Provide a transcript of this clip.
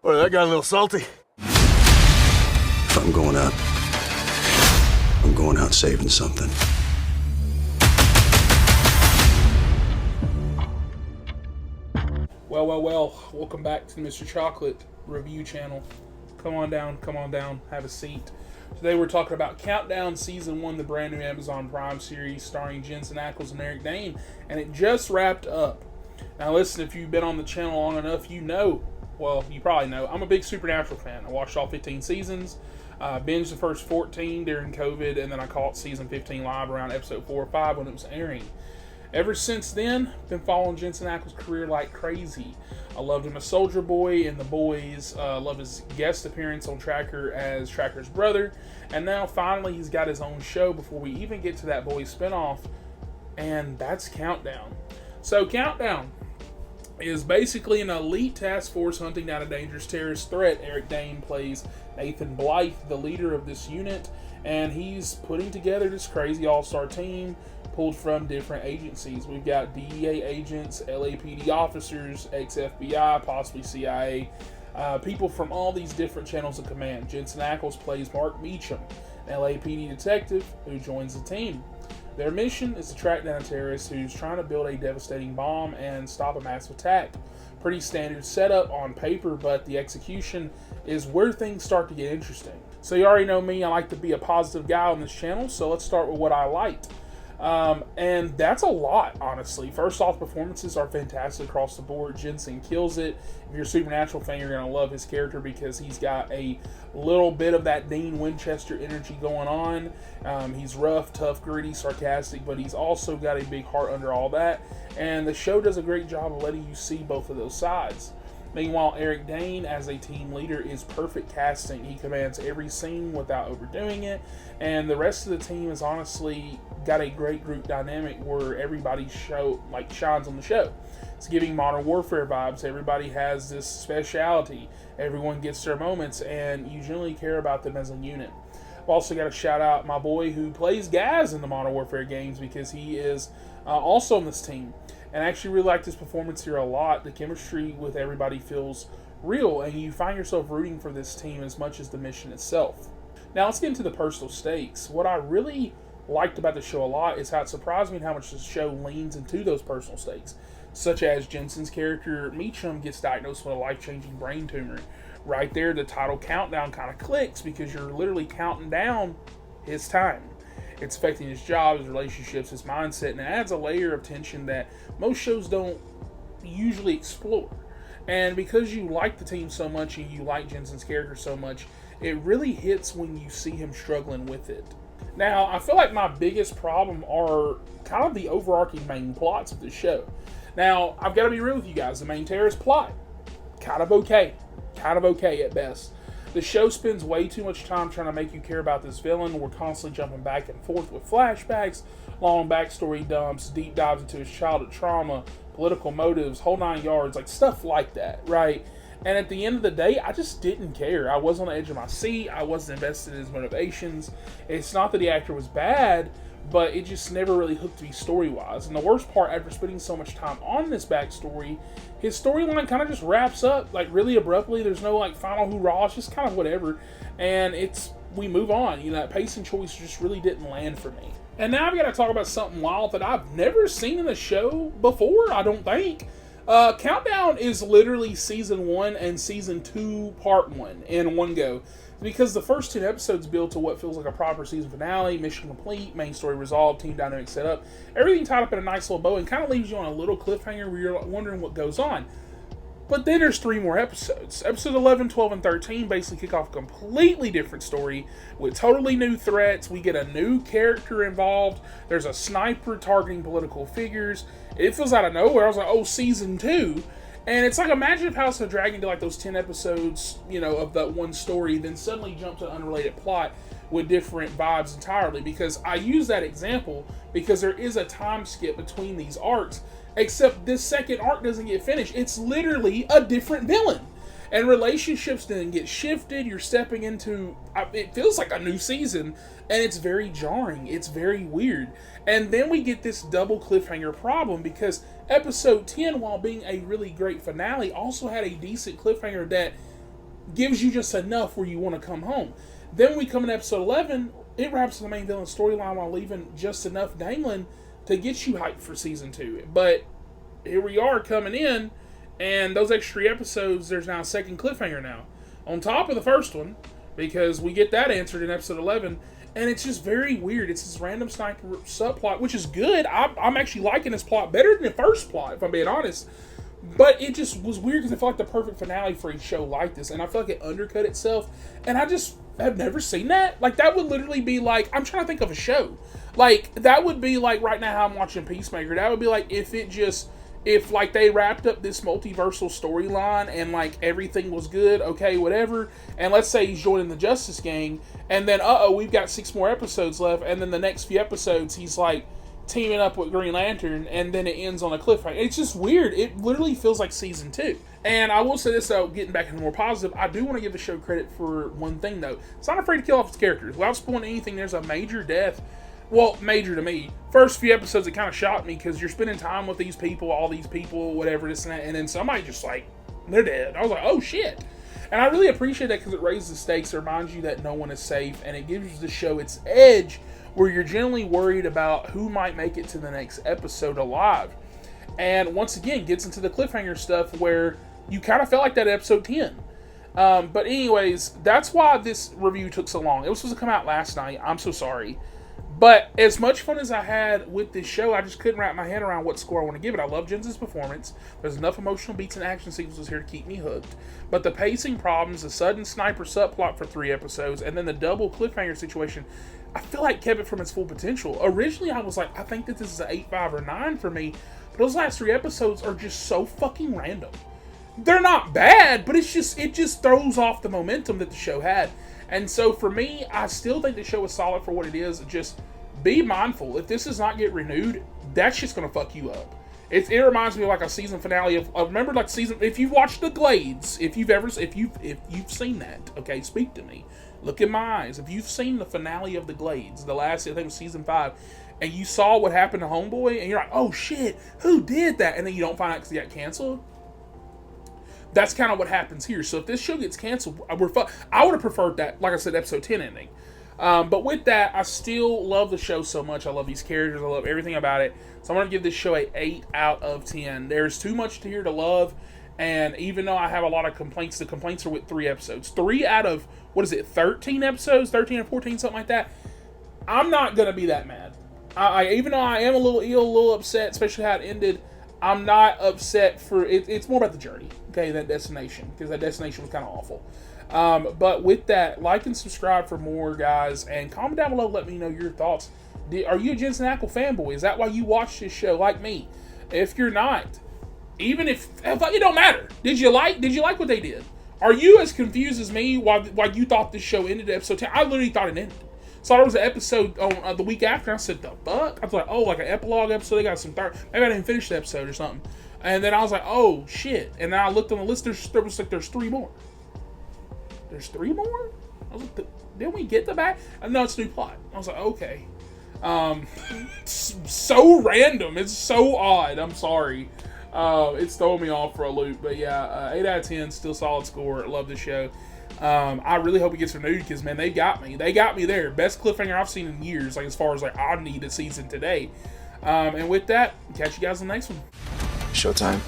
Boy, that got a little salty. If I'm going out saving something. Well, welcome back to the Mr. Chocolate review channel. Come on down, have a seat. Today we're talking about Countdown Season 1, the brand new Amazon Prime series starring Jensen Ackles and Eric Dane, and it just wrapped up. Now listen, if you've been on the channel long enough, you probably know, I'm a big Supernatural fan. I watched all 15 seasons, binged the first 14 during COVID, and then I caught season 15 live around episode 4 or 5 when it was airing. Ever since then, been following Jensen Ackles' career like crazy. I loved him as Soldier Boy in The Boys, love his guest appearance on Tracker as Tracker's brother, and now finally he's got his own show before we even get to that Boys spinoff, and that's Countdown. So Countdown is basically an elite task force hunting down a dangerous terrorist threat. Eric Dane plays Nathan Blythe, the leader of this unit, and he's putting together this crazy all-star team pulled from different agencies. We've got DEA agents, LAPD officers, ex-FBI, possibly CIA, people from all these different channels of command. Jensen Ackles plays Mark Meachum, an LAPD detective who joins the team. Their mission is to track down a terrorist who's trying to build a devastating bomb and stop a massive attack. Pretty standard setup on paper, but the execution is where things start to get interesting. So you already know me, I like to be a positive guy on this channel, so let's start with what I liked. And that's a lot, honestly. First off, performances are fantastic across the board. Jensen kills it. If you're a Supernatural fan, you're going to love his character because he's got a little bit of that Dane Winchester energy going on. He's rough, tough, gritty, sarcastic, but he's also got a big heart under all that. And the show does a great job of letting you see both of those sides. Meanwhile, Eric Dane, as a team leader, is perfect casting. He commands every scene without overdoing it, and the rest of the team has honestly got a great group dynamic where everybody shines on the show. It's giving Modern Warfare vibes. Everybody has this speciality. Everyone gets their moments, and you generally care about them as a unit. I've also got to shout out my boy who plays Gaz in the Modern Warfare games because he is also on this team. And I actually really liked his performance here a lot. The chemistry with everybody feels real, and you find yourself rooting for this team as much as the mission itself. Now let's get into the personal stakes. What I really liked about the show a lot is how it surprised me how much the show leans into those personal stakes, such as Jensen's character Meachum gets diagnosed with a life-changing brain tumor. Right there, the title Countdown kind of clicks because you're literally counting down his time. It's affecting his job, his relationships, his mindset, and it adds a layer of tension that most shows don't usually explore. And because you like the team so much and you like Jensen's character so much, it really hits when you see him struggling with it. Now, I feel like my biggest problem are kind of the overarching main plots of the show. Now, I've got to be real with you guys. The main terrorist plot, kind of okay at best. The show spends way too much time trying to make you care about this villain. We're constantly jumping back and forth with flashbacks, long backstory dumps, deep dives into his childhood trauma, political motives, whole 9 yards, like stuff like that, right? And at the end of the day, I just didn't care. I was on the edge of my seat. I wasn't invested in his motivations. It's not that the actor was bad, but it just never really hooked me story-wise. And the worst part, after spending so much time on this backstory, his storyline kind of just wraps up, like, really abruptly. There's no, like, final hoorah. It's just kind of whatever. And we move on. You know, that pacing choice just really didn't land for me. And now I've got to talk about something wild that I've never seen in the show before, I don't think. Countdown is literally Season 1 and Season 2 Part 1 in one go. Because the first 10 episodes build to what feels like a proper season finale, mission complete, main story resolved, team dynamic set up, everything tied up in a nice little bow, and kind of leaves you on a little cliffhanger where you're wondering what goes on. But then there's 3 more episodes. Episodes 11, 12, and 13 basically kick off a completely different story with totally new threats. We get a new character involved. There's a sniper targeting political figures. It feels out of nowhere. I was like, oh, Season 2. And it's like, imagine if House of the Dragon did like those 10 episodes, you know, of that one story, then suddenly jump to an unrelated plot with different vibes entirely. Because I use that example because there is a time skip between these arcs, except this second arc doesn't get finished. It's literally a different villain. And relationships then get shifted. You're stepping into, it feels like a new season, and it's very jarring. It's very weird. And then we get this double cliffhanger problem because episode 10, while being a really great finale, also had a decent cliffhanger that gives you just enough where you want to come home. Then we come in episode 11, it wraps the main villain storyline while leaving just enough dangling to get you hyped for season 2. But here we are coming in, and those extra episodes, there's now a second cliffhanger now. On top of the first one, because we get that answered in episode 11, and it's just very weird. It's this random sniper subplot, which is good. I'm actually liking this plot better than the first plot, if I'm being honest. But it just was weird because I felt like the perfect finale for a show like this, and I feel like it undercut itself, and I just have never seen that. Like, that would literally be like, I'm trying to think of a show. Like, that would be like, right now how I'm watching Peacemaker, that would be like if like they wrapped up this multiversal storyline and like everything was good, okay, whatever, and let's say he's joining the Justice Gang, and then we've got 6 more episodes left, and then the next few episodes he's like teaming up with Green Lantern, and then it ends on a cliffhanger. It's just weird. It literally feels like season 2. And I will say this though, getting back into more positive, I do want to give the show credit for one thing though. It's not afraid to kill off its characters. Without spoiling anything, there's a major death. Well, major to me. First few episodes, it kind of shocked me because you're spending time with these people, all these people, whatever, this and that, and then somebody just like, they're dead. I was like, oh shit. And I really appreciate that because it raises the stakes, it reminds you that no one is safe, and it gives the show its edge where you're generally worried about who might make it to the next episode alive. And once again, gets into the cliffhanger stuff where you kind of felt like that episode 10. But anyways, that's why this review took so long. It was supposed to come out last night. I'm so sorry. But as much fun as I had with this show, I just couldn't wrap my head around what score I want to give it. I love Jensen's performance. There's enough emotional beats and action sequences here to keep me hooked. But the pacing problems, the sudden sniper subplot for 3 episodes, and then the double cliffhanger situation, I feel like kept it from its full potential. Originally, I was like, I think that this is an 8.5 or 9 for me. But those last 3 episodes are just so fucking random. They're not bad, but it just throws off the momentum that the show had. And so for me, I still think the show is solid for what it is. Just be mindful. If this does not get renewed, that's just going to fuck you up. It reminds me of like a season finale of remember like season, if you've watched The Glades, if you've seen that, okay, speak to me. Look in my eyes. If you've seen the finale of The Glades, the last, I think it was season 5, and you saw what happened to Homeboy, and you're like, oh shit, who did that? And then you don't find out because he got canceled. That's kind of what happens here. So if this show gets canceled, I would have preferred that, like I said, episode 10 ending. But with that, I still love the show so much. I love these characters. I love everything about it. So I'm going to give this show a 8 out of 10. There's too much to here to love. And even though I have a lot of complaints, the complaints are with 3 episodes. 3 out of, 13 episodes? 13 or 14, something like that. I'm not going to be that mad. Even though I am a little ill, a little upset, especially how it ended, I'm not upset for it. It's more about the journey, okay, that destination, because that destination was kind of awful. But with that, like and subscribe for more, guys, and comment down below, let me know your thoughts. Are you a Jensen Ackles fanboy? Is that why you watch this show like me? If you're not, even if it don't matter, did you like what they did? Are you as confused as me why you thought this show ended at episode 10? I literally thought it ended. So there was an episode on the week after. I said, the fuck? I was like, oh, like an epilogue episode. They got some maybe I didn't finish the episode or something. And then I was like, oh shit. And then I looked on the list. There's 3 more. There's 3 more? I was like, didn't we get the back? No, it's a new plot. I was like, okay. So random. It's so odd. I'm sorry. It's throwing me off for a loop. But yeah, 8 out of 10. Still solid score. Love the show. I really hope it gets renewed because, man, they got me. They got me there. Best cliffhanger I've seen in years, like as far as like I need a season today. And with that, catch you guys on the next one. Showtime.